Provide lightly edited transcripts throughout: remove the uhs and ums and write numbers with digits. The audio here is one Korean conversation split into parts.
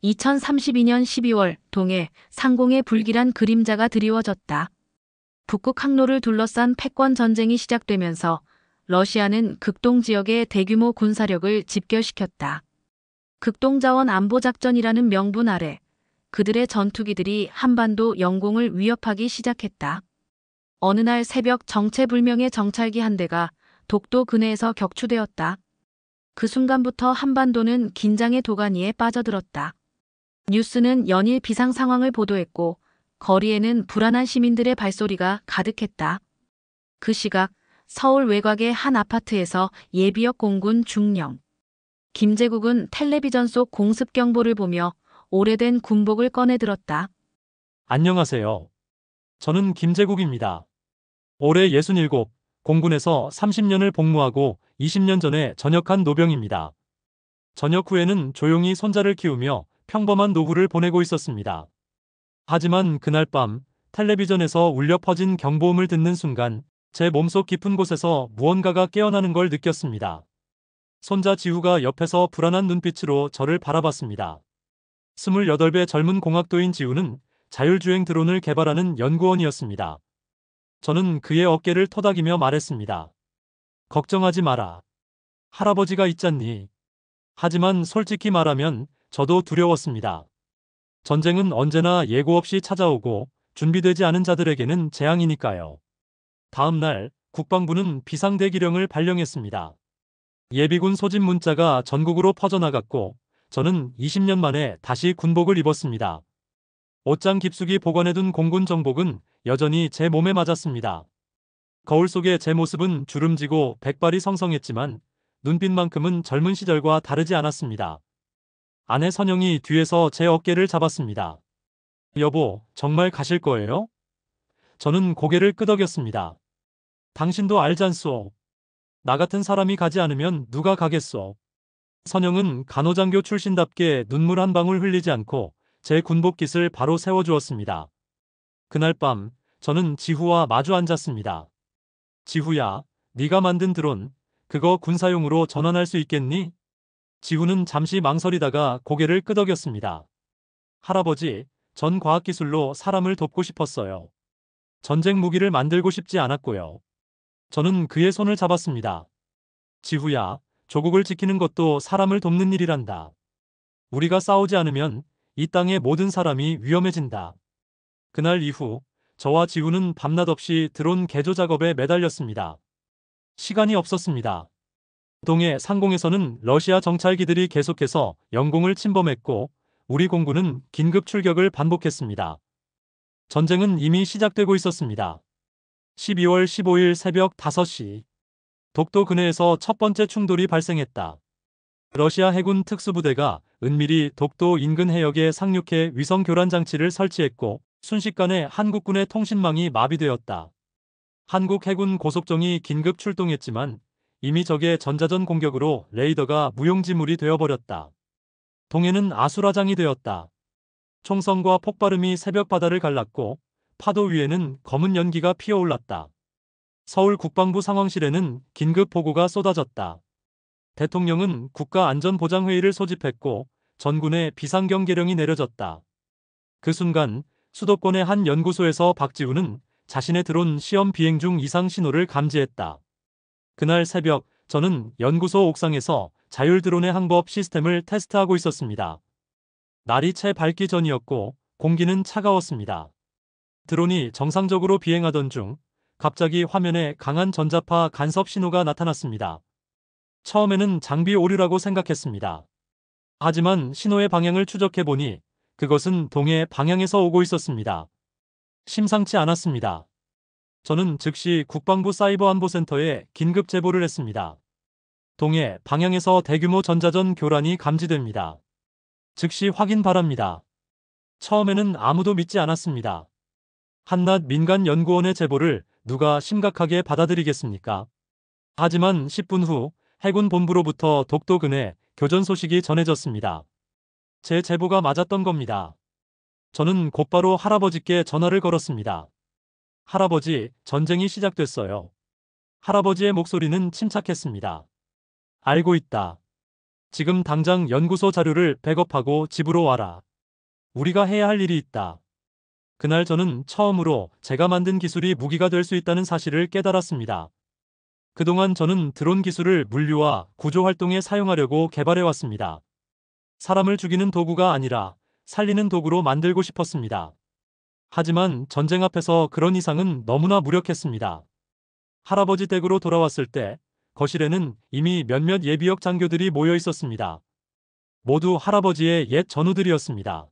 2032년 12월 동해 상공에 불길한 그림자가 드리워졌다. 북극 항로를 둘러싼 패권 전쟁이 시작되면서 러시아는 극동 지역의 대규모 군사력을 집결시켰다. 극동자원 안보작전이라는 명분 아래 그들의 전투기들이 한반도 영공을 위협하기 시작했다. 어느 날 새벽 정체불명의 정찰기 한 대가 독도 근해에서 격추되었다. 그 순간부터 한반도는 긴장의 도가니에 빠져들었다. 뉴스는 연일 비상 상황을 보도했고 거리에는 불안한 시민들의 발소리가 가득했다. 그 시각 서울 외곽의 한 아파트에서 예비역 공군 중령 김제국은 텔레비전 속 공습 경보를 보며 오래된 군복을 꺼내 들었다. 안녕하세요. 저는 김제국입니다. 올해 67, 공군에서 30년을 복무하고 20년 전에 전역한 노병입니다. 전역 후에는 조용히 손자를 키우며 평범한 노후를 보내고 있었습니다. 하지만 그날 밤 텔레비전에서 울려 퍼진 경보음을 듣는 순간 제 몸속 깊은 곳에서 무언가가 깨어나는 걸 느꼈습니다. 손자 지후가 옆에서 불안한 눈빛으로 저를 바라봤습니다. 28배 젊은 공학도인 지후는 자율주행 드론을 개발하는 연구원이었습니다. 저는 그의 어깨를 토닥이며 말했습니다. 걱정하지 마라. 할아버지가 있잖니. 하지만 솔직히 말하면 저도 두려웠습니다. 전쟁은 언제나 예고 없이 찾아오고 준비되지 않은 자들에게는 재앙이니까요. 다음 날 국방부는 비상대기령을 발령했습니다. 예비군 소집 문자가 전국으로 퍼져나갔고 저는 20년 만에 다시 군복을 입었습니다. 옷장 깊숙이 보관해둔 공군 정복은 여전히 제 몸에 맞았습니다. 거울 속의 제 모습은 주름지고 백발이 성성했지만 눈빛만큼은 젊은 시절과 다르지 않았습니다. 아내 선영이 뒤에서 제 어깨를 잡았습니다. 여보, 정말 가실 거예요? 저는 고개를 끄덕였습니다. 당신도 알잖소. 나 같은 사람이 가지 않으면 누가 가겠소. 선영은 간호장교 출신답게 눈물 한 방울 흘리지 않고 제 군복깃을 바로 세워주었습니다. 그날 밤 저는 지후와 마주 앉았습니다. 지후야, 네가 만든 드론, 그거 군사용으로 전환할 수 있겠니? 지후는 잠시 망설이다가 고개를 끄덕였습니다. 할아버지, 전 과학기술로 사람을 돕고 싶었어요. 전쟁 무기를 만들고 싶지 않았고요. 저는 그의 손을 잡았습니다. 지후야, 조국을 지키는 것도 사람을 돕는 일이란다. 우리가 싸우지 않으면 이 땅의 모든 사람이 위험해진다. 그날 이후 저와 지후는 밤낮 없이 드론 개조 작업에 매달렸습니다. 시간이 없었습니다. 동해 상공에서는 러시아 정찰기들이 계속해서 영공을 침범했고 우리 공군은 긴급 출격을 반복했습니다. 전쟁은 이미 시작되고 있었습니다. 12월 15일 새벽 5시 독도 근해에서 첫 번째 충돌이 발생했다. 러시아 해군 특수부대가 은밀히 독도 인근 해역에 상륙해 위성 교란 장치를 설치했고 순식간에 한국군의 통신망이 마비되었다. 한국 해군 고속정이 긴급 출동했지만 이미 적의 전자전 공격으로 레이더가 무용지물이 되어버렸다. 동해는 아수라장이 되었다. 총성과 폭발음이 새벽 바다를 갈랐고 파도 위에는 검은 연기가 피어올랐다. 서울 국방부 상황실에는 긴급 보고가 쏟아졌다. 대통령은 국가안전보장회의를 소집했고 전군에 비상경계령이 내려졌다. 그 순간 수도권의 한 연구소에서 박지훈은 자신의 드론 시험 비행 중 이상 신호를 감지했다. 그날 새벽 저는 연구소 옥상에서 자율 드론의 항법 시스템을 테스트하고 있었습니다. 날이 채 밝기 전이었고 공기는 차가웠습니다. 드론이 정상적으로 비행하던 중 갑자기 화면에 강한 전자파 간섭 신호가 나타났습니다. 처음에는 장비 오류라고 생각했습니다. 하지만 신호의 방향을 추적해보니 그것은 동해 방향에서 오고 있었습니다. 심상치 않았습니다. 저는 즉시 국방부 사이버안보센터에 긴급 제보를 했습니다. 동해 방향에서 대규모 전자전 교란이 감지됩니다. 즉시 확인 바랍니다. 처음에는 아무도 믿지 않았습니다. 한낱 민간 연구원의 제보를 누가 심각하게 받아들이겠습니까? 하지만 10분 후 해군 본부로부터 독도 근해 교전 소식이 전해졌습니다. 제 제보가 맞았던 겁니다. 저는 곧바로 할아버지께 전화를 걸었습니다. 할아버지, 전쟁이 시작됐어요. 할아버지의 목소리는 침착했습니다. 알고 있다. 지금 당장 연구소 자료를 백업하고 집으로 와라. 우리가 해야 할 일이 있다. 그날 저는 처음으로 제가 만든 기술이 무기가 될 수 있다는 사실을 깨달았습니다. 그동안 저는 드론 기술을 물류와 구조 활동에 사용하려고 개발해왔습니다. 사람을 죽이는 도구가 아니라 살리는 도구로 만들고 싶었습니다. 하지만 전쟁 앞에서 그런 이상은 너무나 무력했습니다. 할아버지 댁으로 돌아왔을 때 거실에는 이미 몇몇 예비역 장교들이 모여 있었습니다. 모두 할아버지의 옛 전우들이었습니다.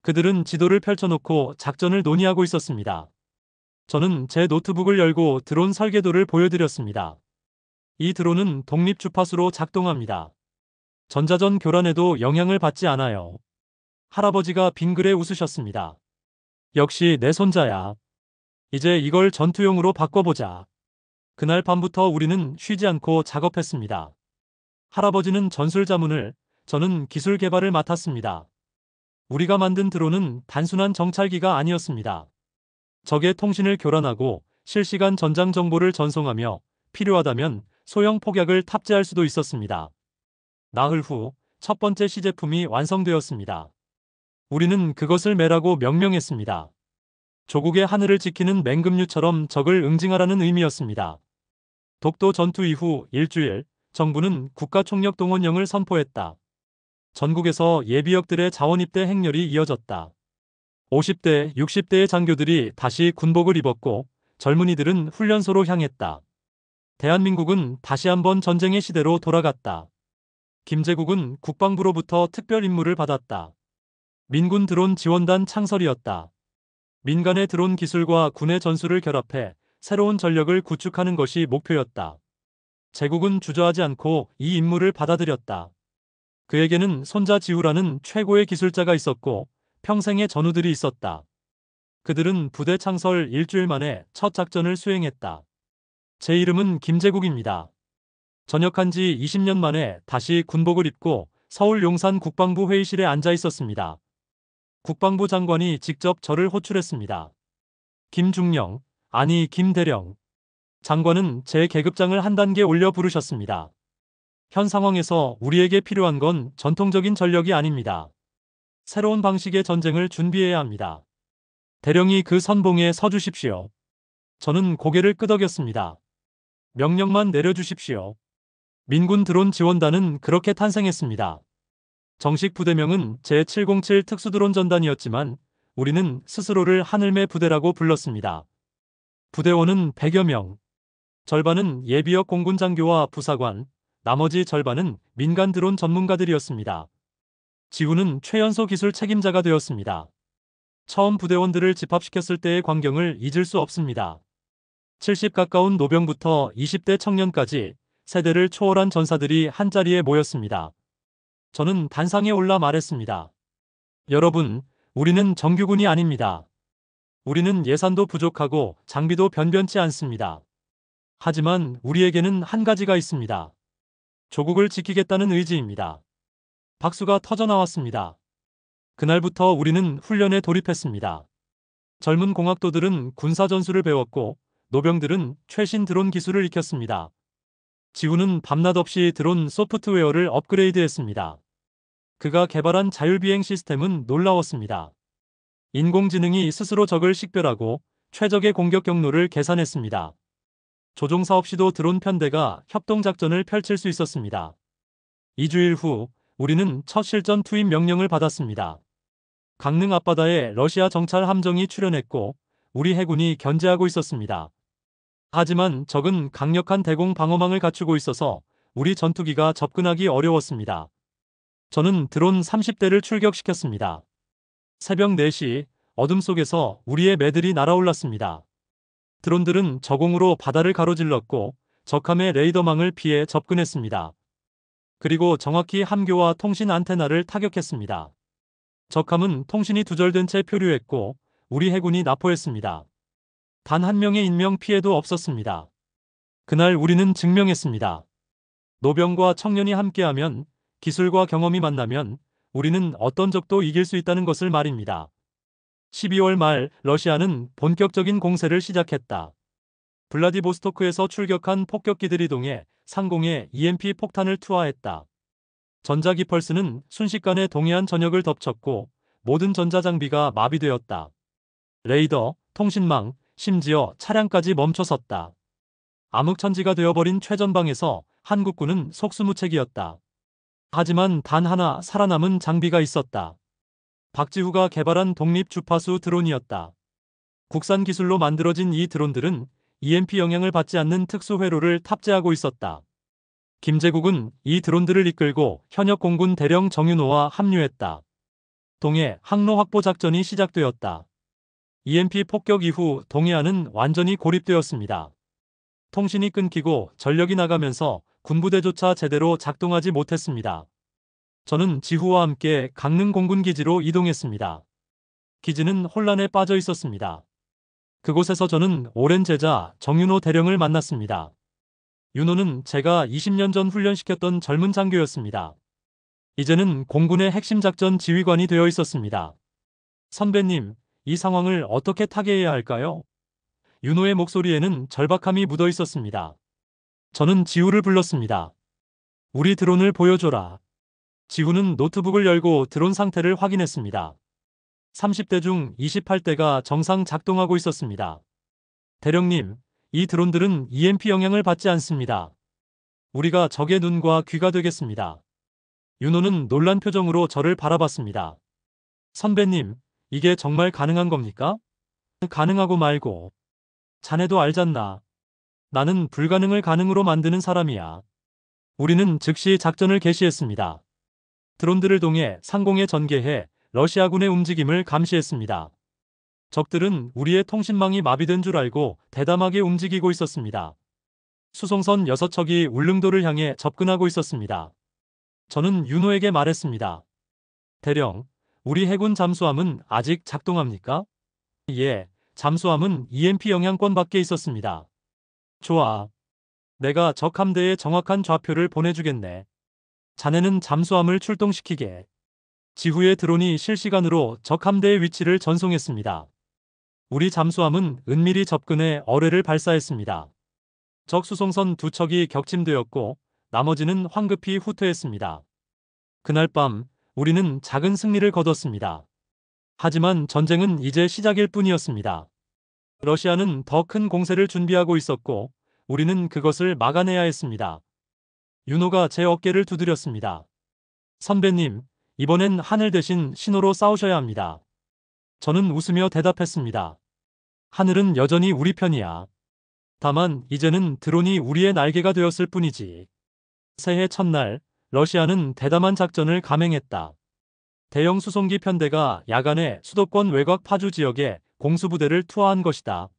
그들은 지도를 펼쳐놓고 작전을 논의하고 있었습니다. 저는 제 노트북을 열고 드론 설계도를 보여드렸습니다. 이 드론은 독립 주파수로 작동합니다. 전자전 교란에도 영향을 받지 않아요. 할아버지가 빙그레 웃으셨습니다. 역시 내 손자야. 이제 이걸 전투용으로 바꿔보자. 그날 밤부터 우리는 쉬지 않고 작업했습니다. 할아버지는 전술 자문을, 저는 기술 개발을 맡았습니다. 우리가 만든 드론은 단순한 정찰기가 아니었습니다. 적의 통신을 교란하고 실시간 전장 정보를 전송하며 필요하다면 소형 폭약을 탑재할 수도 있었습니다. 나흘 후 첫 번째 시제품이 완성되었습니다. 우리는 그것을 매라고 명명했습니다. 조국의 하늘을 지키는 맹금류처럼 적을 응징하라는 의미였습니다. 독도 전투 이후 일주일, 정부는 국가총력 동원령을 선포했다. 전국에서 예비역들의 자원 입대 행렬이 이어졌다. 50대, 60대의 장교들이 다시 군복을 입었고 젊은이들은 훈련소로 향했다. 대한민국은 다시 한번 전쟁의 시대로 돌아갔다. 김제국은 국방부로부터 특별 임무를 받았다. 민군 드론 지원단 창설이었다. 민간의 드론 기술과 군의 전술을 결합해 새로운 전력을 구축하는 것이 목표였다. 제국은 주저하지 않고 이 임무를 받아들였다. 그에게는 손자 지우라는 최고의 기술자가 있었고 평생의 전우들이 있었다. 그들은 부대 창설 일주일 만에 첫 작전을 수행했다. 제 이름은 김제국입니다. 전역한 지 20년 만에 다시 군복을 입고 서울 용산 국방부 회의실에 앉아 있었습니다. 국방부 장관이 직접 저를 호출했습니다. 김중령, 아니 김대령. 장관은 제 계급장을 한 단계 올려 부르셨습니다. 현 상황에서 우리에게 필요한 건 전통적인 전력이 아닙니다. 새로운 방식의 전쟁을 준비해야 합니다. 대령이 그 선봉에 서주십시오. 저는 고개를 끄덕였습니다. 명령만 내려주십시오. 민군 드론 지원단은 그렇게 탄생했습니다. 정식 부대명은 제707 특수드론 전단이었지만 우리는 스스로를 하늘매 부대라고 불렀습니다. 부대원은 100여 명. 절반은 예비역 공군 장교와 부사관, 나머지 절반은 민간 드론 전문가들이었습니다. 지우는 최연소 기술 책임자가 되었습니다. 처음 부대원들을 집합시켰을 때의 광경을 잊을 수 없습니다. 70 가까운 노병부터 20대 청년까지 세대를 초월한 전사들이 한자리에 모였습니다. 저는 단상에 올라 말했습니다. 여러분, 우리는 정규군이 아닙니다. 우리는 예산도 부족하고 장비도 변변치 않습니다. 하지만 우리에게는 한 가지가 있습니다. 조국을 지키겠다는 의지입니다. 박수가 터져나왔습니다. 그날부터 우리는 훈련에 돌입했습니다. 젊은 공학도들은 군사 전술을 배웠고 노병들은 최신 드론 기술을 익혔습니다. 지우는 밤낮 없이 드론 소프트웨어를 업그레이드했습니다. 그가 개발한 자율비행 시스템은 놀라웠습니다. 인공지능이 스스로 적을 식별하고 최적의 공격 경로를 계산했습니다. 조종사 없이도 드론 편대가 협동작전을 펼칠 수 있었습니다. 2주일 후 우리는 첫 실전 투입 명령을 받았습니다. 강릉 앞바다에 러시아 정찰 함정이 출현했고 우리 해군이 견제하고 있었습니다. 하지만 적은 강력한 대공 방어망을 갖추고 있어서 우리 전투기가 접근하기 어려웠습니다. 저는 드론 30대를 출격시켰습니다. 새벽 4시 어둠 속에서 우리의 매들이 날아올랐습니다. 드론들은 저공으로 바다를 가로질렀고 적함의 레이더망을 피해 접근했습니다. 그리고 정확히 함교와 통신 안테나를 타격했습니다. 적함은 통신이 두절된 채 표류했고 우리 해군이 납포했습니다. 단 한 명의 인명 피해도 없었습니다. 그날 우리는 증명했습니다. 노병과 청년이 함께하면, 기술과 경험이 만나면 우리는 어떤 적도 이길 수 있다는 것을 말입니다. 12월 말 러시아는 본격적인 공세를 시작했다. 블라디보스토크에서 출격한 폭격기들이 동해 상공에 EMP 폭탄을 투하했다. 전자기펄스는 순식간에 동해안 전역을 덮쳤고 모든 전자장비가 마비되었다. 레이더, 통신망, 심지어 차량까지 멈춰섰다. 암흑천지가 되어버린 최전방에서 한국군은 속수무책이었다. 하지만 단 하나 살아남은 장비가 있었다. 박지후가 개발한 독립 주파수 드론이었다. 국산 기술로 만들어진 이 드론들은 EMP 영향을 받지 않는 특수 회로를 탑재하고 있었다. 김제국은 이 드론들을 이끌고 현역 공군 대령 정윤호와 합류했다. 동해 항로 확보 작전이 시작되었다. EMP 폭격 이후 동해안은 완전히 고립되었습니다. 통신이 끊기고 전력이 나가면서 군부대조차 제대로 작동하지 못했습니다. 저는 지후와 함께 강릉 공군기지로 이동했습니다. 기지는 혼란에 빠져 있었습니다. 그곳에서 저는 오랜 제자 정윤호 대령을 만났습니다. 윤호는 제가 20년 전 훈련시켰던 젊은 장교였습니다. 이제는 공군의 핵심 작전 지휘관이 되어 있었습니다. 선배님, 이 상황을 어떻게 타개해야 할까요? 윤호의 목소리에는 절박함이 묻어 있었습니다. 저는 지후를 불렀습니다. 우리 드론을 보여줘라. 지후는 노트북을 열고 드론 상태를 확인했습니다. 30대 중 28대가 정상 작동하고 있었습니다. 대령님, 이 드론들은 EMP 영향을 받지 않습니다. 우리가 적의 눈과 귀가 되겠습니다. 윤호는 놀란 표정으로 저를 바라봤습니다. 선배님, 이게 정말 가능한 겁니까? 가능하고 말고. 자네도 알잖나. 나는 불가능을 가능으로 만드는 사람이야. 우리는 즉시 작전을 개시했습니다. 드론들을 동해 상공에 전개해 러시아군의 움직임을 감시했습니다. 적들은 우리의 통신망이 마비된 줄 알고 대담하게 움직이고 있었습니다. 수송선 6척이 울릉도를 향해 접근하고 있었습니다. 저는 윤호에게 말했습니다. 대령, 우리 해군 잠수함은 아직 작동합니까? 예, 잠수함은 EMP 영향권 밖에 있었습니다. 좋아. 내가 적 함대에 정확한 좌표를 보내주겠네. 자네는 잠수함을 출동시키게. 지후의 드론이 실시간으로 적 함대의 위치를 전송했습니다. 우리 잠수함은 은밀히 접근해 어뢰를 발사했습니다. 적 수송선 2척이 격침되었고 나머지는 황급히 후퇴했습니다. 그날 밤 우리는 작은 승리를 거뒀습니다. 하지만 전쟁은 이제 시작일 뿐이었습니다. 러시아는 더 큰 공세를 준비하고 있었고 우리는 그것을 막아내야 했습니다. 윤호가 제 어깨를 두드렸습니다. 선배님, 이번엔 하늘 대신 신호로 싸우셔야 합니다. 저는 웃으며 대답했습니다. 하늘은 여전히 우리 편이야. 다만 이제는 드론이 우리의 날개가 되었을 뿐이지. 새해 첫날 러시아는 대담한 작전을 감행했다. 대형 수송기 편대가 야간에 수도권 외곽 파주 지역에 공수부대를 투하한 것이다.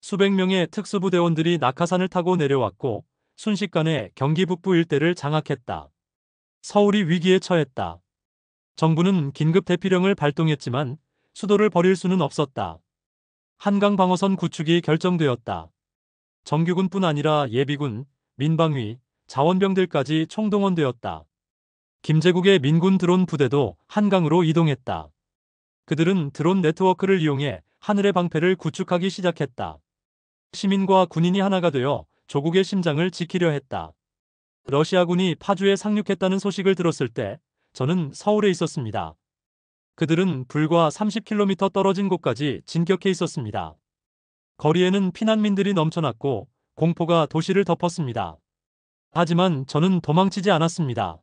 수백 명의 특수부대원들이 낙하산을 타고 내려왔고 순식간에 경기 북부 일대를 장악했다. 서울이 위기에 처했다. 정부는 긴급 대피령을 발동했지만 수도를 버릴 수는 없었다. 한강 방어선 구축이 결정되었다. 정규군뿐 아니라 예비군, 민방위, 자원병들까지 총동원되었다. 김제국의 민군 드론 부대도 한강으로 이동했다. 그들은 드론 네트워크를 이용해 하늘의 방패를 구축하기 시작했다. 시민과 군인이 하나가 되어 조국의 심장을 지키려 했다. 러시아군이 파주에 상륙했다는 소식을 들었을 때 저는 서울에 있었습니다. 그들은 불과 30km 떨어진 곳까지 진격해 있었습니다. 거리에는 피난민들이 넘쳐났고 공포가 도시를 덮었습니다. 하지만 저는 도망치지 않았습니다.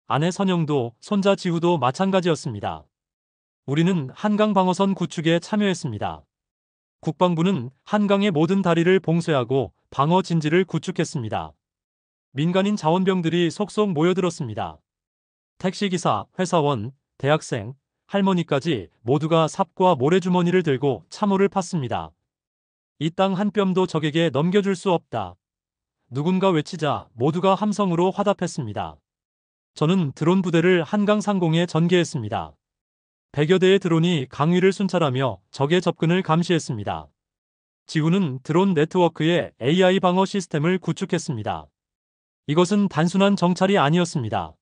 아내 선영도 손자 지후도 마찬가지였습니다. 우리는 한강 방어선 구축에 참여했습니다. 국방부는 한강의 모든 다리를 봉쇄하고 방어 진지를 구축했습니다. 민간인 자원병들이 속속 모여들었습니다. 택시기사, 회사원, 대학생, 할머니까지 모두가 삽과 모래주머니를 들고 참호를 팠습니다. 이 땅 한 뼘도 적에게 넘겨줄 수 없다. 누군가 외치자 모두가 함성으로 화답했습니다. 저는 드론 부대를 한강 상공에 전개했습니다. 100여 대의 드론이 강위를 순찰하며 적의 접근을 감시했습니다. 지후는 드론 네트워크에 AI 방어 시스템을 구축했습니다. 이것은 단순한 정찰이 아니었습니다.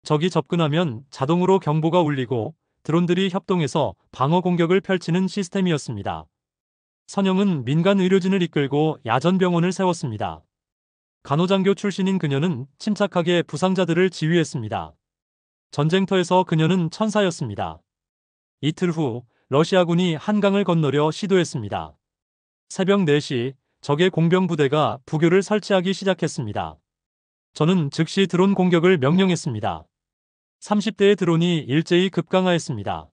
적이 접근하면 자동으로 경보가 울리고 드론들이 협동해서 방어 공격을 펼치는 시스템이었습니다. 선영은 민간 의료진을 이끌고 야전병원을 세웠습니다. 간호장교 출신인 그녀는 침착하게 부상자들을 지휘했습니다. 전쟁터에서 그녀는 천사였습니다. 이틀 후 러시아군이 한강을 건너려 시도했습니다. 새벽 4시 적의 공병 부대가 부교를 설치하기 시작했습니다. 저는 즉시 드론 공격을 명령했습니다. 30대의 드론이 일제히 급강하했습니다.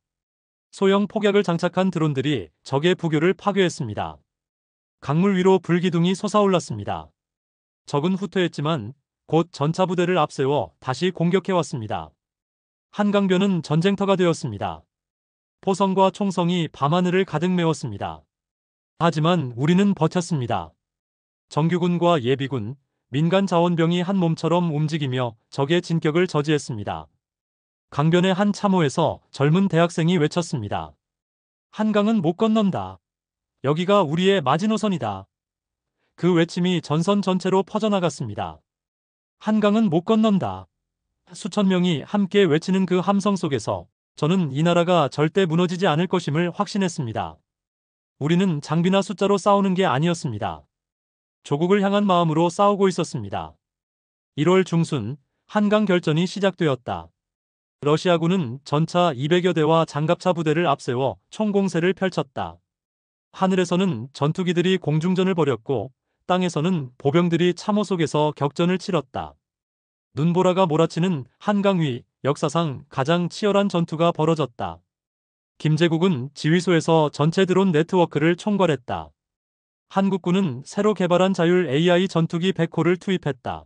소형 폭약을 장착한 드론들이 적의 부교를 파괴했습니다. 강물 위로 불기둥이 솟아올랐습니다. 적은 후퇴했지만 곧 전차 부대를 앞세워 다시 공격해왔습니다. 한강변은 전쟁터가 되었습니다. 포성과 총성이 밤하늘을 가득 메웠습니다. 하지만 우리는 버텼습니다. 정규군과 예비군, 민간 자원병이 한 몸처럼 움직이며 적의 진격을 저지했습니다. 강변의 한 참호에서 젊은 대학생이 외쳤습니다. 한강은 못 건넌다. 여기가 우리의 마지노선이다. 그 외침이 전선 전체로 퍼져나갔습니다. 한강은 못 건넌다. 수천 명이 함께 외치는 그 함성 속에서 저는 이 나라가 절대 무너지지 않을 것임을 확신했습니다. 우리는 장비나 숫자로 싸우는 게 아니었습니다. 조국을 향한 마음으로 싸우고 있었습니다. 1월 중순 한강 결전이 시작되었다. 러시아군은 전차 200여 대와 장갑차 부대를 앞세워 총공세를 펼쳤다. 하늘에서는 전투기들이 공중전을 벌였고 땅에서는 보병들이 참호 속에서 격전을 치렀다. 눈보라가 몰아치는 한강 위 역사상 가장 치열한 전투가 벌어졌다. 김제국은 지휘소에서 전체 드론 네트워크를 총괄했다. 한국군은 새로 개발한 자율 AI 전투기 100호를 투입했다.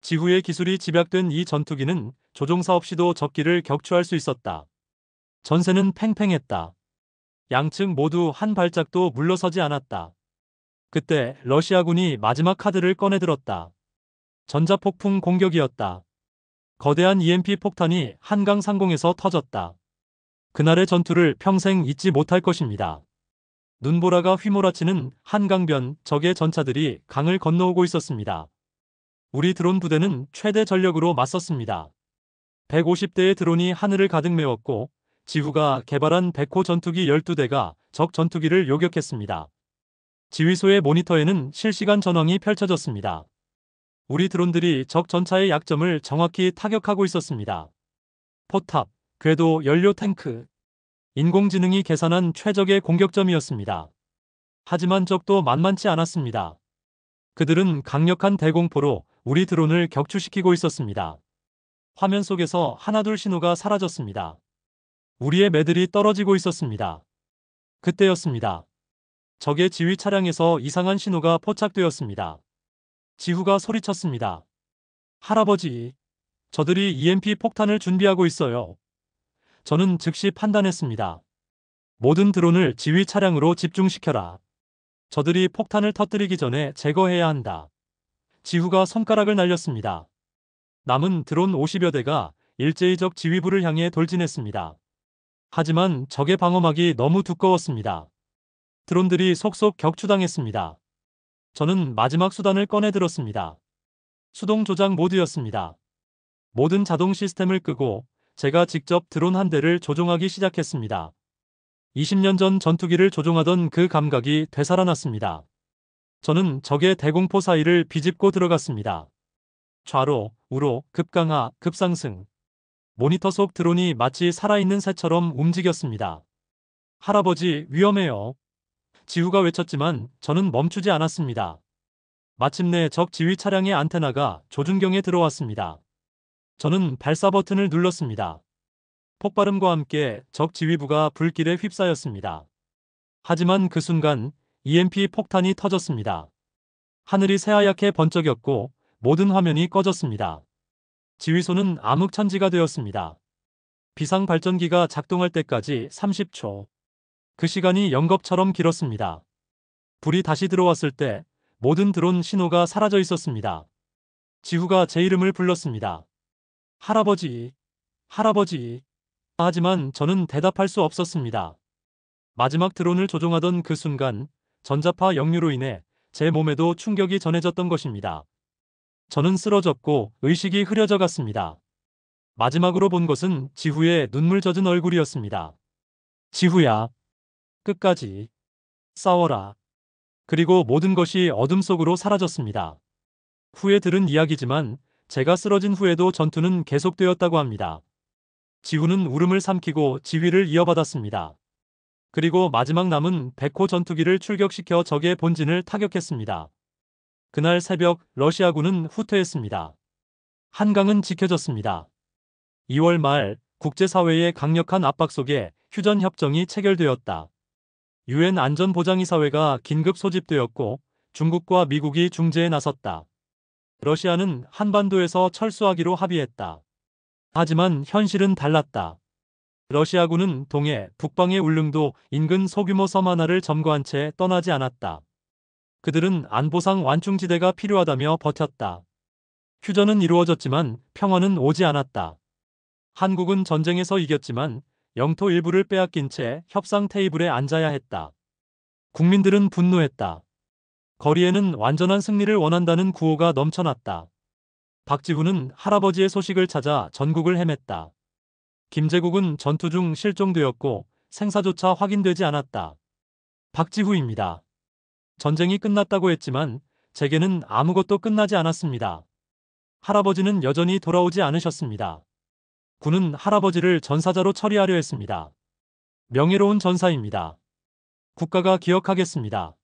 지후의 기술이 집약된 이 전투기는 조종사 없이도 적기를 격추할 수 있었다. 전세는 팽팽했다. 양측 모두 한 발짝도 물러서지 않았다. 그때 러시아군이 마지막 카드를 꺼내들었다. 전자폭풍 공격이었다. 거대한 EMP 폭탄이 한강 상공에서 터졌다. 그날의 전투를 평생 잊지 못할 것입니다. 눈보라가 휘몰아치는 한강변 적의 전차들이 강을 건너오고 있었습니다. 우리 드론 부대는 최대 전력으로 맞섰습니다. 150대의 드론이 하늘을 가득 메웠고 지후가 개발한 100호 전투기 12대가 적 전투기를 요격했습니다. 지휘소의 모니터에는 실시간 전황이 펼쳐졌습니다. 우리 드론들이 적 전차의 약점을 정확히 타격하고 있었습니다. 포탑, 궤도, 연료 탱크. 인공지능이 계산한 최적의 공격점이었습니다. 하지만 적도 만만치 않았습니다. 그들은 강력한 대공포로 우리 드론을 격추시키고 있었습니다. 화면 속에서 하나둘 신호가 사라졌습니다. 우리의 매들이 떨어지고 있었습니다. 그때였습니다. 적의 지휘 차량에서 이상한 신호가 포착되었습니다. 지후가 소리쳤습니다. 할아버지, 저들이 EMP 폭탄을 준비하고 있어요. 저는 즉시 판단했습니다. 모든 드론을 지휘 차량으로 집중시켜라. 저들이 폭탄을 터뜨리기 전에 제거해야 한다. 지후가 손가락을 날렸습니다. 남은 드론 50여 대가 일제히 적 지휘부를 향해 돌진했습니다. 하지만 적의 방어막이 너무 두꺼웠습니다. 드론들이 속속 격추당했습니다. 저는 마지막 수단을 꺼내 들었습니다. 수동 조작 모드였습니다. 모든 자동 시스템을 끄고 제가 직접 드론 한 대를 조종하기 시작했습니다. 20년 전 전투기를 조종하던 그 감각이 되살아났습니다. 저는 적의 대공포 사이를 비집고 들어갔습니다. 좌로, 우로, 급강하, 급상승. 모니터 속 드론이 마치 살아있는 새처럼 움직였습니다. 할아버지, 위험해요. 지후가 외쳤지만 저는 멈추지 않았습니다. 마침내 적 지휘 차량의 안테나가 조준경에 들어왔습니다. 저는 발사 버튼을 눌렀습니다. 폭발음과 함께 적 지휘부가 불길에 휩싸였습니다. 하지만 그 순간 EMP 폭탄이 터졌습니다. 하늘이 새하얗게 번쩍였고 모든 화면이 꺼졌습니다. 지휘소는 암흑천지가 되었습니다. 비상 발전기가 작동할 때까지 30초. 그 시간이 연겁처럼 길었습니다. 불이 다시 들어왔을 때 모든 드론 신호가 사라져 있었습니다. 지후가 제 이름을 불렀습니다. 할아버지, 할아버지. 하지만 저는 대답할 수 없었습니다. 마지막 드론을 조종하던 그 순간 전자파 역류로 인해 제 몸에도 충격이 전해졌던 것입니다. 저는 쓰러졌고 의식이 흐려져 갔습니다. 마지막으로 본 것은 지후의 눈물 젖은 얼굴이었습니다. 지후야, 끝까지 싸워라. 그리고 모든 것이 어둠 속으로 사라졌습니다. 후에 들은 이야기지만 제가 쓰러진 후에도 전투는 계속되었다고 합니다. 지훈은 울음을 삼키고 지휘를 이어받았습니다. 그리고 마지막 남은 100호 전투기를 출격시켜 적의 본진을 타격했습니다. 그날 새벽 러시아군은 후퇴했습니다. 한강은 지켜졌습니다. 2월 말 국제사회의 강력한 압박 속에 휴전협정이 체결되었다. 유엔 안전보장이사회가 긴급 소집되었고 중국과 미국이 중재에 나섰다. 러시아는 한반도에서 철수하기로 합의했다. 하지만 현실은 달랐다. 러시아군은 동해, 북방의 울릉도 인근 소규모 섬 하나를 점거한 채 떠나지 않았다. 그들은 안보상 완충지대가 필요하다며 버텼다. 휴전은 이루어졌지만 평화는 오지 않았다. 한국은 전쟁에서 이겼지만 영토 일부를 빼앗긴 채 협상 테이블에 앉아야 했다. 국민들은 분노했다. 거리에는 완전한 승리를 원한다는 구호가 넘쳐났다. 박지훈은 할아버지의 소식을 찾아 전국을 헤맸다. 김제국은 전투 중 실종되었고 생사조차 확인되지 않았다. 박지후입니다. 전쟁이 끝났다고 했지만 제게는 아무것도 끝나지 않았습니다. 할아버지는 여전히 돌아오지 않으셨습니다. 군은 할아버지를 전사자로 처리하려 했습니다. 명예로운 전사입니다. 국가가 기억하겠습니다.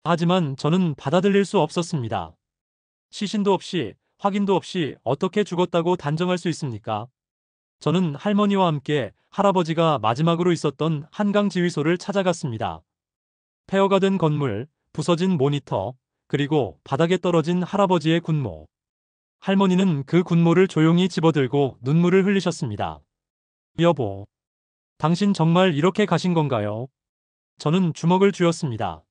하지만 저는 받아들일 수 없었습니다. 시신도 없이 확인도 없이 어떻게 죽었다고 단정할 수 있습니까? 저는 할머니와 함께 할아버지가 마지막으로 있었던 한강 지휘소를 찾아갔습니다. 폐허가 된 건물, 부서진 모니터, 그리고 바닥에 떨어진 할아버지의 군모. 할머니는 그 군모를 조용히 집어들고 눈물을 흘리셨습니다. 여보, 당신 정말 이렇게 가신 건가요? 저는 주먹을 쥐었습니다.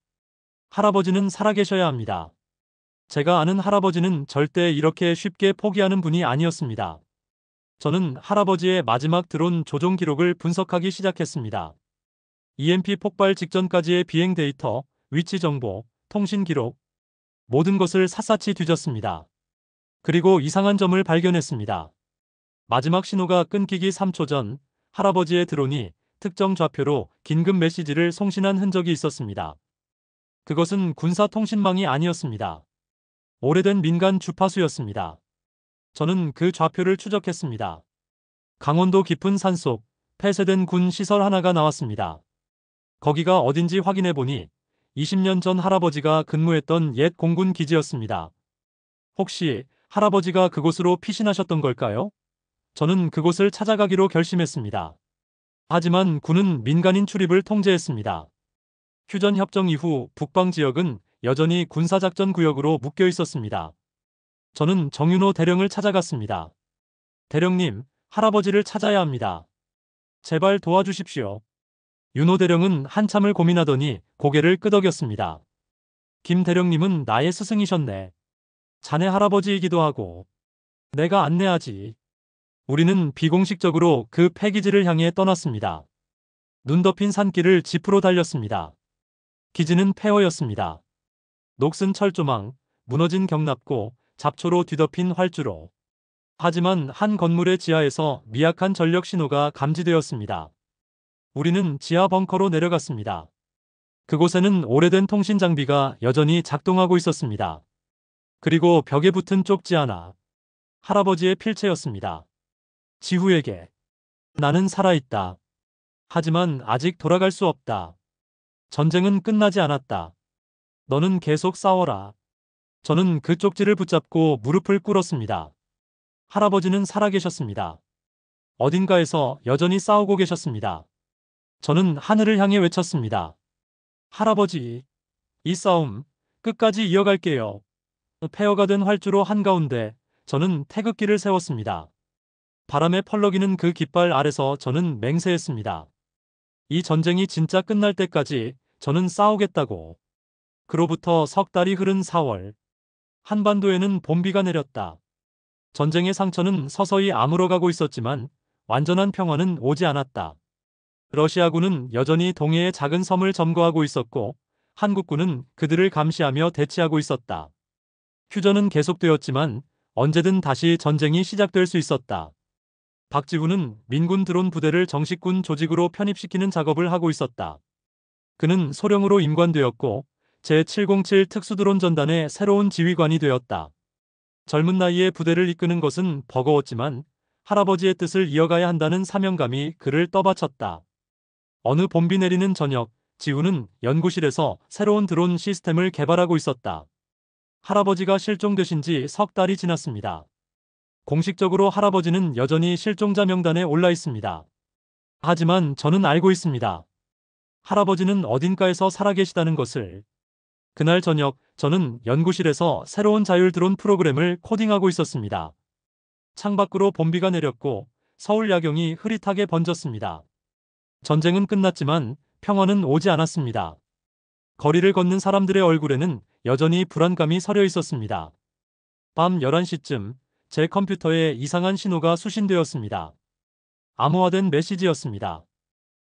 할아버지는 살아계셔야 합니다. 제가 아는 할아버지는 절대 이렇게 쉽게 포기하는 분이 아니었습니다. 저는 할아버지의 마지막 드론 조종 기록을 분석하기 시작했습니다. EMP 폭발 직전까지의 비행 데이터, 위치 정보, 통신 기록, 모든 것을 샅샅이 뒤졌습니다. 그리고 이상한 점을 발견했습니다. 마지막 신호가 끊기기 3초 전 할아버지의 드론이 특정 좌표로 긴급 메시지를 송신한 흔적이 있었습니다. 그것은 군사 통신망이 아니었습니다. 오래된 민간 주파수였습니다. 저는 그 좌표를 추적했습니다. 강원도 깊은 산속 폐쇄된 군 시설 하나가 나왔습니다. 거기가 어딘지 확인해보니 20년 전 할아버지가 근무했던 옛 공군 기지였습니다. 혹시 할아버지가 그곳으로 피신하셨던 걸까요? 저는 그곳을 찾아가기로 결심했습니다. 하지만 군은 민간인 출입을 통제했습니다. 휴전협정 이후 북방 지역은 여전히 군사작전 구역으로 묶여 있었습니다. 저는 정윤호 대령을 찾아갔습니다. 대령님, 할아버지를 찾아야 합니다. 제발 도와주십시오. 윤호 대령은 한참을 고민하더니 고개를 끄덕였습니다. 김 대령님은 나의 스승이셨네. 자네 할아버지이기도 하고. 내가 안내하지. 우리는 비공식적으로 그 폐기지를 향해 떠났습니다. 눈 덮인 산길을 지프로 달렸습니다. 기지는 폐허였습니다. 녹슨 철조망, 무너진 경납고, 잡초로 뒤덮인 활주로. 하지만 한 건물의 지하에서 미약한 전력 신호가 감지되었습니다. 우리는 지하 벙커로 내려갔습니다. 그곳에는 오래된 통신 장비가 여전히 작동하고 있었습니다. 그리고 벽에 붙은 쪽지 하나. 할아버지의 필체였습니다. 지후에게. 나는 살아있다. 하지만 아직 돌아갈 수 없다. 전쟁은 끝나지 않았다. 너는 계속 싸워라. 저는 그 쪽지를 붙잡고 무릎을 꿇었습니다. 할아버지는 살아계셨습니다. 어딘가에서 여전히 싸우고 계셨습니다. 저는 하늘을 향해 외쳤습니다. 할아버지, 이 싸움 끝까지 이어갈게요. 폐허가 된 활주로 한가운데 저는 태극기를 세웠습니다. 바람에 펄럭이는 그 깃발 아래서 저는 맹세했습니다. 이 전쟁이 진짜 끝날 때까지 저는 싸우겠다고. 그로부터 석 달이 흐른 4월. 한반도에는 봄비가 내렸다. 전쟁의 상처는 서서히 아물어가고 있었지만 완전한 평화는 오지 않았다. 러시아군은 여전히 동해의 작은 섬을 점거하고 있었고 한국군은 그들을 감시하며 대치하고 있었다. 휴전은 계속되었지만 언제든 다시 전쟁이 시작될 수 있었다. 박지훈은 민군 드론 부대를 정식군 조직으로 편입시키는 작업을 하고 있었다. 그는 소령으로 임관되었고 제707 특수드론 전단의 새로운 지휘관이 되었다. 젊은 나이에 부대를 이끄는 것은 버거웠지만 할아버지의 뜻을 이어가야 한다는 사명감이 그를 떠받쳤다. 어느 봄비 내리는 저녁, 지우는 연구실에서 새로운 드론 시스템을 개발하고 있었다. 할아버지가 실종되신 지 석 달이 지났습니다. 공식적으로 할아버지는 여전히 실종자 명단에 올라 있습니다. 하지만 저는 알고 있습니다. 할아버지는 어딘가에서 살아계시다는 것을. 그날 저녁, 저는 연구실에서 새로운 자율 드론 프로그램을 코딩하고 있었습니다. 창밖으로 봄비가 내렸고 서울 야경이 흐릿하게 번졌습니다. 전쟁은 끝났지만 평화는 오지 않았습니다. 거리를 걷는 사람들의 얼굴에는 여전히 불안감이 서려 있었습니다. 밤 11시쯤 제 컴퓨터에 이상한 신호가 수신되었습니다. 암호화된 메시지였습니다.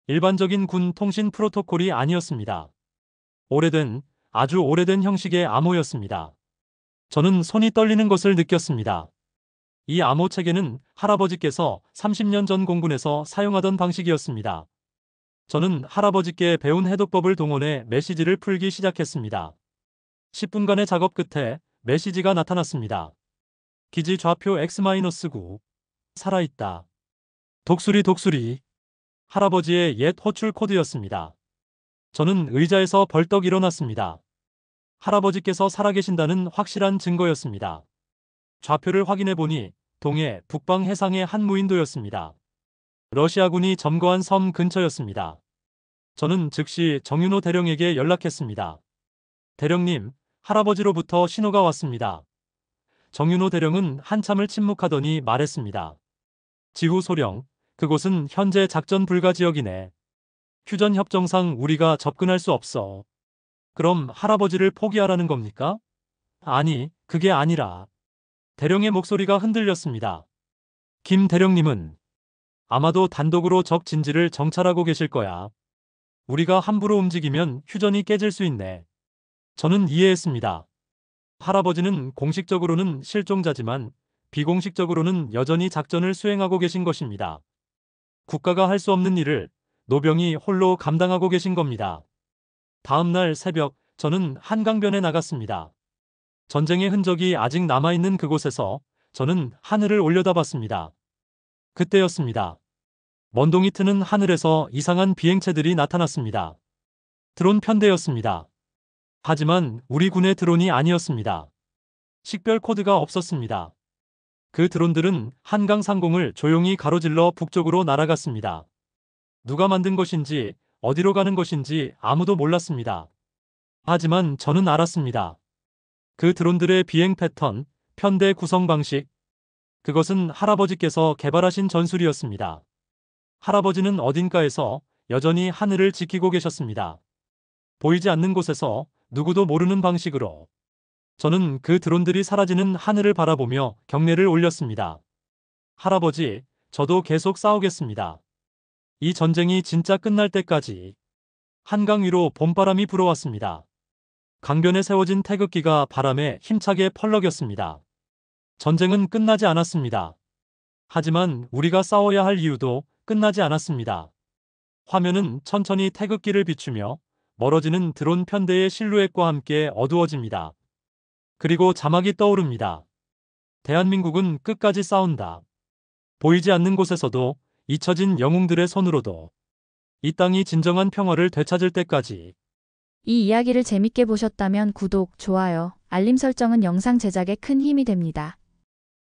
일반적인 군 통신 프로토콜이 아니었습니다. 아주 오래된 형식의 암호였습니다. 저는 손이 떨리는 것을 느꼈습니다. 이 암호 체계는 할아버지께서 30년 전 공군에서 사용하던 방식이었습니다. 저는 할아버지께 배운 해독법을 동원해 메시지를 풀기 시작했습니다. 10분간의 작업 끝에 메시지가 나타났습니다. 기지 좌표 X-9. 살아있다. 독수리. 할아버지의 옛 호출 코드였습니다. 저는 의자에서 벌떡 일어났습니다. 할아버지께서 살아계신다는 확실한 증거였습니다. 좌표를 확인해 보니 동해 북방 해상의 한 무인도였습니다. 러시아군이 점거한 섬 근처였습니다. 저는 즉시 정윤호 대령에게 연락했습니다. 대령님, 할아버지로부터 신호가 왔습니다. 정윤호 대령은 한참을 침묵하더니 말했습니다. 지후 소령, 그곳은 현재 작전 불가 지역이네. 휴전 협정상 우리가 접근할 수 없어. 그럼 할아버지를 포기하라는 겁니까? 아니, 그게 아니라. 대령의 목소리가 흔들렸습니다. 김 대령님은 아마도 단독으로 적 진지를 정찰하고 계실 거야. 우리가 함부로 움직이면 휴전이 깨질 수 있네. 저는 이해했습니다. 할아버지는 공식적으로는 실종자지만 비공식적으로는 여전히 작전을 수행하고 계신 것입니다. 국가가 할 수 없는 일을 노병이 홀로 감당하고 계신 겁니다. 다음 날 새벽, 저는 한강변에 나갔습니다. 전쟁의 흔적이 아직 남아있는 그곳에서 저는 하늘을 올려다봤습니다. 그때였습니다. 먼동이 트는 하늘에서 이상한 비행체들이 나타났습니다. 드론 편대였습니다. 하지만 우리 군의 드론이 아니었습니다. 식별 코드가 없었습니다. 그 드론들은 한강 상공을 조용히 가로질러 북쪽으로 날아갔습니다. 누가 만든 것인지, 어디로 가는 것인지 아무도 몰랐습니다. 하지만 저는 알았습니다. 그 드론들의 비행 패턴, 편대 구성 방식, 그것은 할아버지께서 개발하신 전술이었습니다. 할아버지는 어딘가에서 여전히 하늘을 지키고 계셨습니다. 보이지 않는 곳에서 누구도 모르는 방식으로. 저는 그 드론들이 사라지는 하늘을 바라보며 경례를 올렸습니다. 할아버지, 저도 계속 싸우겠습니다. 이 전쟁이 진짜 끝날 때까지. 한강 위로 봄바람이 불어왔습니다. 강변에 세워진 태극기가 바람에 힘차게 펄럭였습니다. 전쟁은 끝나지 않았습니다. 하지만 우리가 싸워야 할 이유도 끝나지 않았습니다. 화면은 천천히 태극기를 비추며 멀어지는 드론 편대의 실루엣과 함께 어두워집니다. 그리고 자막이 떠오릅니다. 대한민국은 끝까지 싸운다. 보이지 않는 곳에서도, 잊혀진 영웅들의 손으로도. 이 땅이 진정한 평화를 되찾을 때까지. 이 이야기를 재밌게 보셨다면 구독, 좋아요, 알림 설정은 영상 제작에 큰 힘이 됩니다.